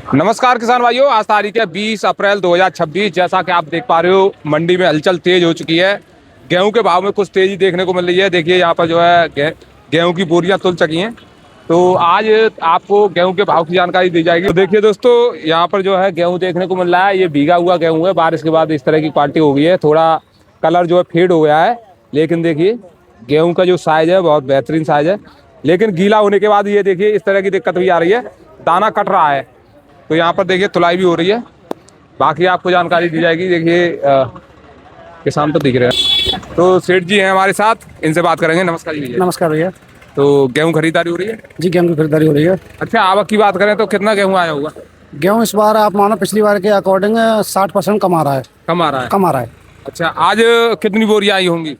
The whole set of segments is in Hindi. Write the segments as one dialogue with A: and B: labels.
A: नमस्कार किसान भाइयों, आज तारीख है 20 अप्रैल 2026। जैसा कि आप देख पा रहे हो, मंडी में हलचल तेज हो चुकी है। गेहूं के भाव में कुछ तेजी देखने को मिल रही है। देखिए यहाँ पर जो है गेहूं की बोरियां तुल चुकी हैं। तो आज आपको गेहूं के भाव की जानकारी दी जाएगी। तो देखिए दोस्तों, यहाँ पर जो है गेहूं देखने को मिल रहा है। ये भीगा हुआ गेहूं है, बारिश के बाद इस तरह की क्वालिटी हो गई है। थोड़ा कलर जो है फेड हो गया है, लेकिन देखिए गेहूं का जो साइज है बहुत बेहतरीन साइज है। लेकिन गीला होने के बाद ये देखिए इस तरह की दिक्कत भी आ रही है, दाना कट रहा है। तो यहाँ पर देखिए तुलाई भी हो रही है। बाकी आपको जानकारी दी जाएगी। देखिए किसान तो दिख रहे हैं। तो सेठ जी हैं हमारे साथ, इनसे बात करेंगे। नमस्कार जी भैया।
B: नमस्कार भैया।
A: तो गेहूं खरीदारी हो रही है?
B: जी गेहूं की खरीदारी हो रही है।
A: अच्छा, आवक की बात करें तो कितना गेहूं आया होगा?
B: गेहूं इस बार आप मानो पिछली बार के अकॉर्डिंग 60% कम आ रहा है।
A: कम आ रहा है?
B: कम आ रहा है।
A: अच्छा, आज कितनी बोरियां आई होंगी?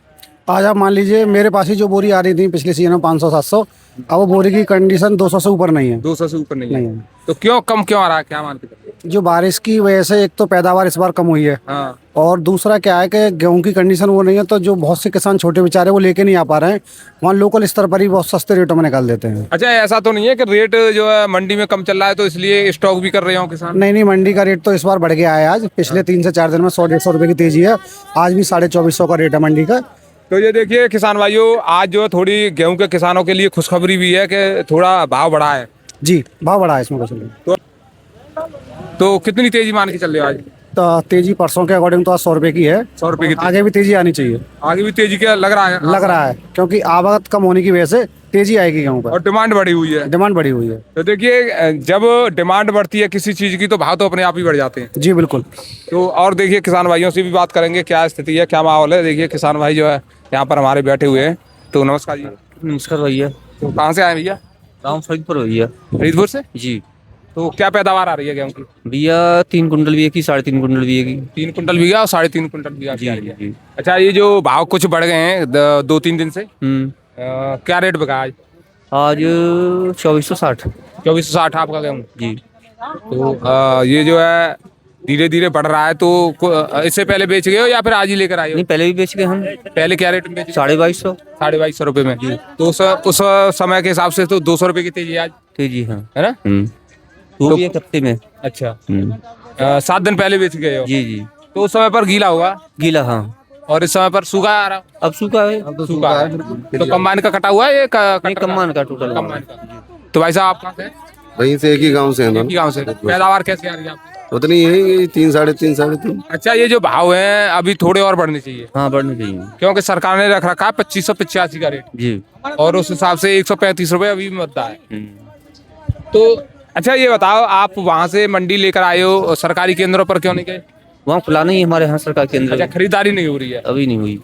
B: आज आप मान लीजिए मेरे पास ही जो बोरी आ रही थी पिछले सीजन में 500-700, अब वो बोरी की कंडीशन 200 से ऊपर नहीं है।
A: 200 से ऊपर नहीं है?
B: नहीं है।
A: तो क्यों आ रहा है, क्या मानते हैं?
B: जो बारिश की वजह से एक तो पैदावार इस बार कम हुई है,
A: हाँ।
B: और दूसरा क्या है कि गेहूं की कंडीशन वो नहीं है, तो जो बहुत से किसान छोटे बेचारे वो लेके नहीं आ पा रहे हैं। वहाँ लोकल स्तर पर ही बहुत सस्ते रेटों में निकाल देते हैं।
A: अच्छा, ऐसा तो नहीं है कि रेट जो है मंडी में कम चल रहा है तो इसलिए स्टॉक भी कर रहे हो किसान?
B: नहीं, मंडी का रेट तो इस बार बढ़ गया है। आज पिछले 3 से 4 दिन में 100-150 रुपए की तेजी है। आज भी 2450 का रेट है मंडी का।
A: तो ये देखिए किसान भाइयों, आज जो थोड़ी गेहूं के किसानों के लिए खुशखबरी भी है कि थोड़ा भाव बढ़ा है।
B: जी भाव बढ़ा है इसमें कुछ नहीं।
A: तो कितनी तेजी मान के चल रहे हो आज?
B: तो तेजी परसों के अकॉर्डिंग तो आज 100 रुपए की है।
A: 100 रुपए की
B: आगे भी तेजी आनी चाहिए।
A: आगे भी तेजी क्या लग रहा है?
B: लग रहा है, क्योंकि आवक कम होने की वजह से तेजी आएगी गेहूं पर।
A: और डिमांड बढ़ी हुई है।
B: डिमांड बढ़ी हुई है।
A: तो देखिए, जब डिमांड बढ़ती है किसी चीज की तो भाव तो अपने आप ही बढ़ जाते हैं।
B: जी बिल्कुल।
A: तो और देखिए किसान भाइयों से भी बात करेंगे, क्या स्थिति है, क्या माहौल है। देखिए किसान भाई जो है यहाँ पर हमारे बैठे हुए हैं। तो नमस्कार जी।
C: नमस्कार भैया।
A: तो कहाँ से आए भैया?
C: गाँव फरीदपुर भैया।
A: फरीदपुर से
C: जी
A: तो क्या पैदावार आ रही है गेहूं की?
C: भैया 3 कुंटल भी की 3.5 कुंटल भी की।
A: 3 कुंटल बीघा और 3.5 कुंटल बीघा की
C: जी
A: आ रही है।
C: जी।
A: अच्छा, ये जो भाव कुछ बढ़ गए हैं 2-3 दिन से, क्या रेट बिका आज?
C: आज 2460।
A: 2460 आपका गेहूं?
C: जी।
A: तो ये जो है धीरे धीरे बढ़ रहा है। तो इससे पहले बेच गए हो या फिर आज ही लेकर आए हो?
C: नहीं, पहले भी बेच गए हम।
A: पहले क्या रेट में बेचे?
C: 2250।
A: 2250 रुपए में। तो उस समय के हिसाब से तो 200 रुपए की तेजी आज,
C: जी हाँ।
A: है ना?
C: वो भी एक हफ्ते में।
A: अच्छा, 7 दिन पहले बेच गए हो?
C: जी जी।
A: तो उस समय पर गीला होगा
C: गीला हाँ।
A: और इस समय पर सूखा आ रहा?
C: अब सूखा है।
A: सूखा है। तो कम्बाइन का कटा हुआ है ये
C: नहीं, कम्मान का टोटल।
A: कम्बाइन का। तो भाई साहब आप कहाँ से?
D: वहीं से एक ही गांव से हैं
A: एक ही गाँव से। पैदावार कैसे आ रही है आपकी?
D: उतनी यही 3 साढ़े 3।
A: अच्छा, ये जो भाव है अभी थोड़े और बढ़ने चाहिए,
C: हाँ बढ़नी चाहिए।
A: क्योंकि सरकार ने रख रखा है 2585 का रेट,
C: जी।
A: और उस हिसाब से 135 रुपए अभी मुद्दा है। तो अच्छा ये बताओ, आप वहाँ से मंडी लेकर आए हो, सरकारी केंद्रों पर क्यों नहीं गए?
C: वहाँ खुला नहीं है हमारे यहाँ सरकार केंद्र।
A: अच्छा, खरीदारी नहीं हो रही है
C: अभी नहीं हुई।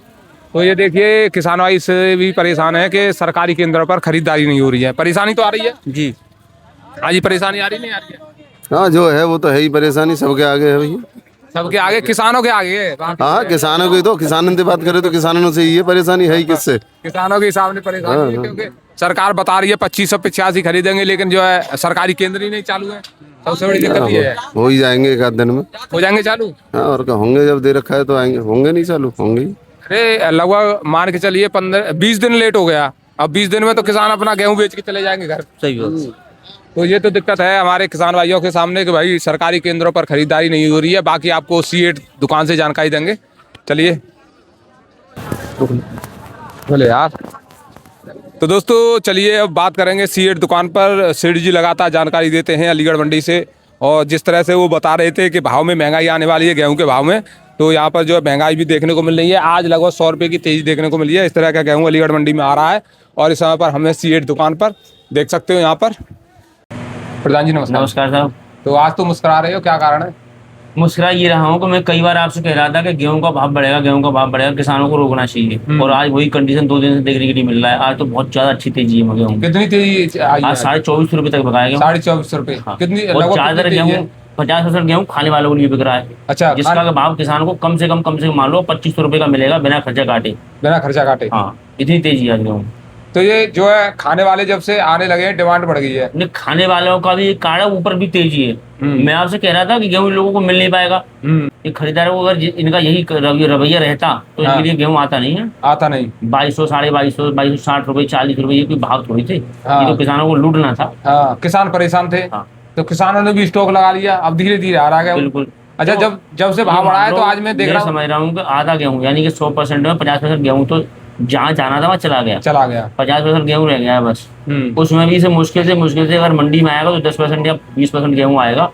A: तो ये देखिए किसान भाई इससे भी परेशान है कि सरकारी केंद्रों पर खरीदारी नहीं हो रही है। परेशानी तो आ रही है
C: जी।
A: आज, ये परेशानी आ रही नहीं आ रही है?
D: हाँ जो है वो तो है ही, परेशानी सबके आगे है भैया।
A: सबके आगे, किसानों के आगे है।
D: हाँ किसानों की तो, किसानों से बात करें तो किसानों से ये परेशानी है ही, किससे?
A: किसानों के हिसाब से परेशानी है, क्योंकि सरकार बता रही है 2585 खरीदेंगे, लेकिन जो है सरकारी केंद्र ही नहीं चालू है। सबसे बड़ी दिक्कत ये है।
D: हो ही जाएंगे एक आध दिन में।
A: हो जाएंगे चालू?
D: हाँ और क्या, होंगे जब दे रखा है तो आएंगे, होंगे नहीं चालू होंगे ही।
A: अरे लगभग मान के चलिए 15-20 दिन लेट हो गया। अब 20 दिन में तो किसान अपना गेहूं बेच के चले जाएंगे घर।
C: सही बात।
A: तो ये तो दिक्कत है हमारे किसान भाइयों के सामने कि भाई सरकारी केंद्रों पर खरीदारी नहीं हो रही है। बाकी आपको C8 दुकान से जानकारी देंगे। चलिए बोले यार। तो दोस्तों चलिए अब बात करेंगे C8 दुकान पर। सेठ जी लगातार जानकारी देते हैं अलीगढ़ मंडी से, और जिस तरह से वो बता रहे थे कि भाव में महंगाई आने वाली है गेहूं के भाव में, तो यहाँ पर जो है महंगाई भी देखने को मिल रही है। आज लगभग 100 रुपये की तेजी देखने को मिली है। इस तरह का गेहूं अलीगढ़ मंडी में आ रहा है, और इस समय पर हमें C8 दुकान पर देख सकते हो। यहाँ पर प्रधान जी नमस्कार।
C: नमस्कार साहब।
A: तो आज तो मुस्कुरा रहे हो, क्या कारण है?
C: मुस्कुरा ये रहा हूँ कि मैं कई बार आपसे कह रहा था कि गेहूं का भाव बढ़ेगा, गेहूं का भाव बढ़ेगा, किसानों को रोकना चाहिए, और आज वही कंडीशन 2 दिन से देखने के लिए मिल रहा है। आज तो बहुत ज्यादा अच्छी तेजी है गेहूं।
A: कितनी तेजी आई है?
C: आज 2450 रुपए तक बिकाया गेहूं।
A: 2450 रुपये।
C: हाँ।
A: कितनी
C: और
A: लगभग
C: ज्यादातर
A: कितनी तेजी
C: गेहूं
A: है?
C: 50% गेहूं खाने वालों को लिए बिक रहा है।
A: अच्छा,
C: जिसका भाव किसान को कम से कम मान लो 2500 रुपए का मिलेगा बिना खर्चा काटे।
A: बिना खर्चा काटे?
C: हाँ, इतनी तेजी है गेहूं।
A: तो ये जो है खाने वाले जब से आने लगे हैं, डिमांड बढ़ गई है।
C: नहीं, खाने वालों का भी एक कारण है, ऊपर भी तेजी है। मैं आपसे कह रहा था कि गेहूं लोगों को मिल नहीं पाएगा। ये खरीदारों को अगर इनका यही रवैया रहता तो इनके लिए गेहूं आता नहीं है।
A: आता नहीं।
C: 2200, 2250, 2260 रुपए, 40 रुपए, ये कोई भाव थोड़ी थे। ये तो किसानों को लूटना था।
A: हाँ, किसान परेशान थे।
C: हाँ,
A: तो किसानों ने भी स्टॉक लगा लिया, अब धीरे धीरे आ रहा है गेहूं।
C: बिल्कुल।
A: अच्छा, जब से भाव बढ़ा है तो आज मैं देख रहा हूँ
C: समझ रहा हूँ कि आधा गेहूं यानी कि 100% में 50% गेहूं तो जहाँ जाना था वहाँ चला गया, 50% गेहूं रह गया है बस। उसमें भी से मुश्किल से अगर मंडी में आएगा तो 10% या 20% गेहूं आएगा,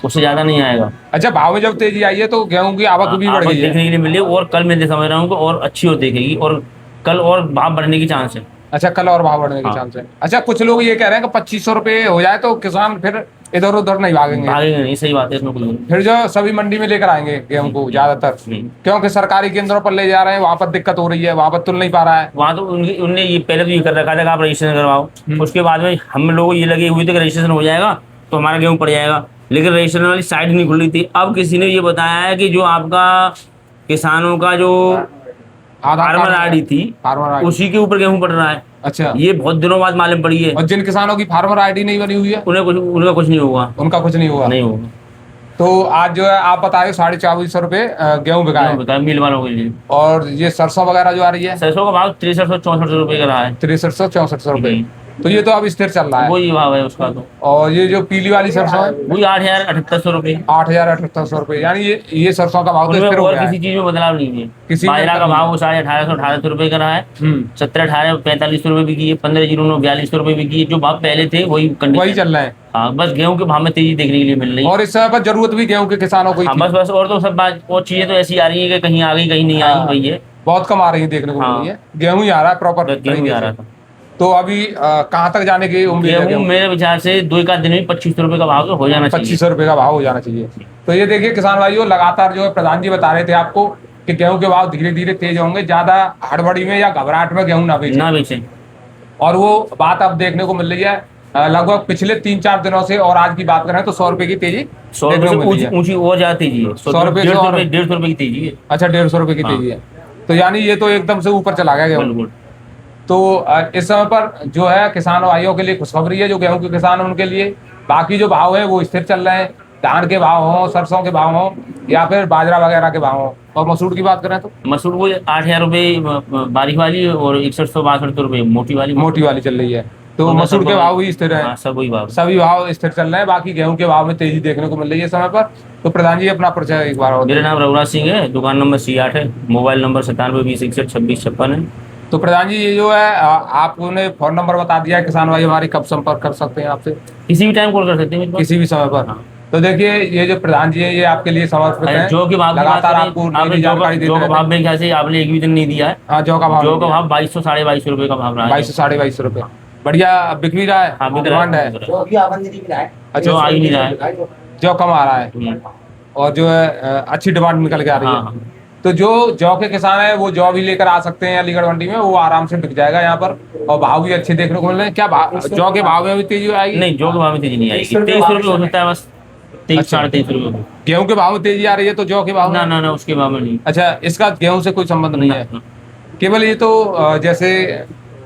C: उससे ज्यादा नहीं आएगा।
A: अच्छा, भाव में जब तेजी आई है तो गेहूं की आवक भी बढ़ गई है
C: देखने के लिए मिली, और कल मैं समझ रहा हूँ कि और अच्छी और देखेगी, और कल और भाव बढ़ने की चांस है।
A: अच्छा, कल और भाव बढ़ने के चांस है। अच्छा, कुछ लोग ये कह रहे हैं कि 2500 रुपये हो जाए तो किसान फिर इधर उधर नहीं भागेंगे
C: नहीं, सही बात है, इसमें कोई
A: फिर जो सभी मंडी में लेकर आएंगे गेहूं को ज्यादातर, क्योंकि सरकारी केंद्रों पर ले जा रहे हैं, वहां पर दिक्कत हो रही है, वहां पर तुल नहीं पा रहा है।
C: वहाँ तो उनने ये पहले तो ये कर रखा था कि आप रजिस्ट्रेशन करवाओ, उसके बाद में हम लोग ये लगे हुए थे कि रजिस्ट्रेशन हो जाएगा तो हमारा गेहूं पड़ जाएगा, लेकिन रजिस्ट्रेशन वाली साइड नहीं खुल रही थी। अब किसी ने ये बताया है कि जो आपका किसानों का जो फार्मर आईडी थी, उसी के ऊपर गेहूं पड़ रहा है।
A: अच्छा,
C: ये बहुत दिनों बाद मालूम पड़ी है।
A: और जिन किसानों की फार्मर आईडी नहीं बनी हुई है
C: उनका कुछ नहीं होगा,
A: नहीं होगा। तो आज जो है आप बता रहे 2450 रुपये गेहूं बिका है
C: मिल वालों के लिए।
A: और ये सरसों वगैरह जो आ रही है,
C: सरसों का भाव 6364 रुपये का रहा है,
A: 6364 रुपये। तो ये तो अब स्थिर चल रहा है,
C: वही भाव है उसका। तो
A: और ये जो पीली वाली सरसों है
C: वही 8000-7800 रुपये,
A: 8000-7800 रुपये, यानी ये सरसों का भाव तो स्थिर हो गया है।
C: किसी चीज में बदलाव नहीं है।
A: किसी
C: बाजरा का भाव 1850 रुपये का रहा है, 17-18 रुपये बिकी है, 15-42 रुपये बिकी है। जो भाव पहले थे वही
A: चल रहे हैं।
C: हाँ, बस गेहूं के भाव में तेजी देखने के लिए मिल रही है,
A: और इस समय पर जरूरत भी गेहूं के किसानों को ही थी।
C: बस और तो सब बात और चीजें तो ऐसी आ रही है कि कहीं आ गई कहीं नहीं आई, वही है।
A: बहुत कम आ रही है देखने को मिल रही है, गेहूं ही आ रहा है प्रॉपर
C: गेहूं आ रहा था।
A: तो अभी कहाँ तक जाने की उम्मीद है?
C: मेरे विचार से 2 एक दिन में 2500 रुपये का भाव तो हो जाना चाहिए,
A: 2500 रुपये का भाव हो जाना चाहिए। तो ये देखिए किसान भाइयों, लगातार जो है प्रधान जी बता रहे थे आपको कि गेहूं के भाव धीरे धीरे तेज होंगे, ज्यादा हड़बड़ी में या घबराहट में गेहूं ना बेचें। और वो बात अब देखने को मिल रही है लगभग पिछले 3-4 दिनों से, और आज की बात करें तो 100 रुपए की तेजी,
C: 100 रुपए से ऊंची और ज्यादा तेजी है,
A: 100 रुपए से
C: 150 रुपए की तेजी है।
A: अच्छा, 150 रुपए की तेजी है, तो यानी ये तो एकदम से ऊपर चला गया गेहूं। तो इस समय पर जो है किसान भाइयों के लिए खुशखबरी है, जो गेहूं के किसान हैं उनके लिए। बाकी जो भाव है वो स्थिर चल रहे हैं, धान के भाव हों, सरसों के भाव हों, या फिर बाजरा वगैरह के भाव हों। और मसूर की बात करें तो
C: मसूर वो 8000 रुपये बारीक वाली और 6162 रुपये मोटी वाली
A: चल रही है। तो मसूर के भाव भी स्थिर है, सभी भाव स्थिर चल रहे हैं। बाकी गेहूं के भाव में तेजी देखने को मिल रही है समय पर। तो प्रधान जी अपना परिचय एक बार।
C: मेरा नाम रघुराज सिंह है, दुकान नंबर C8 है, मोबाइल नंबर 9720612656 है।
A: तो प्रधान जी ये जो है आपने फोन नंबर बता दिया है, किसान भाई हमारी कब संपर्क कर सकते हैं आपसे?
C: किसी भी टाइम कॉल कर सकते हैं,
A: किसी भी समय पर। तो देखिए ये जो प्रधान जी है ये आपके लिए समर्पित है,
C: जो कि
A: लगातार आपको जानकारी देते हैं।
C: भाव मेरे ख्याल से आपने एक भी दिन नहीं दिया है।
A: हाँ, जौ का भाव
C: 2200-2250 रुपये का भाव रहा है,
A: 2200-2250 रुपये। बढ़िया बिक भी रहा है, डिमांड है।
C: अच्छा, आ ही नहीं रहा है,
A: जौ कम आ रहा है और जो है अच्छी डिमांड निकल के आ रही है। तो जो जौ के किसान है वो जौ भी लेकर आ सकते हैं अलीगढ़ मंडी में, वो आराम से बिक जाएगा यहाँ पर, और भाव भी अच्छे देखने को मिल रहे हैं। क्या जौ के भाव में भी तेजी आएगी?
C: नहीं, जौ के भाव में तेजी नहीं आएगी, 2300 रुपये हो सकता है बस, 23-23.5 रुपये।
A: गेहूं के भाव में तेजी आ रही है तो जौ के भाव
C: ना उसके भाव में नहीं।
A: अच्छा, इसका गेहूं से कोई संबंध नहीं है, केवल ये तो जैसे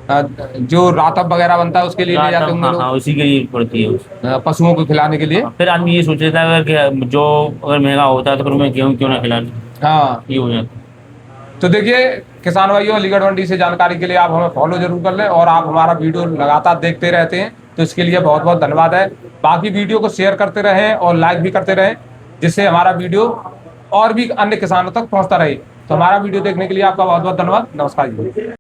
A: जो रातब वगैरह बनता है उसके लिए ले जाते होंगे लोग।
C: हाँ, उसी के लिए पड़ती है,
A: पशुओं को खिलाने के लिए।
C: फिर आदमी ये सोच लेता है अगर जो अगर महंगा होता है तो फिर मैं गेहूं क्यों ना खिलाऊं।
A: हाँ,
C: ये हो जाता है।
A: तो देखिए किसान भाइयों, अलीगढ़ मंडी से जानकारी के लिए आप हमें फॉलो जरूर कर लें, और आप हमारा वीडियो लगातार देखते रहते हैं, तो इसके लिए बहुत बहुत धन्यवाद है। बाकी वीडियो को शेयर करते रहें और लाइक भी करते रहें, जिससे हमारा वीडियो और भी अन्य किसानों तक पहुंचता रहे। तो हमारा वीडियो देखने के लिए आपका बहुत बहुत धन्यवाद। नमस्कार जी।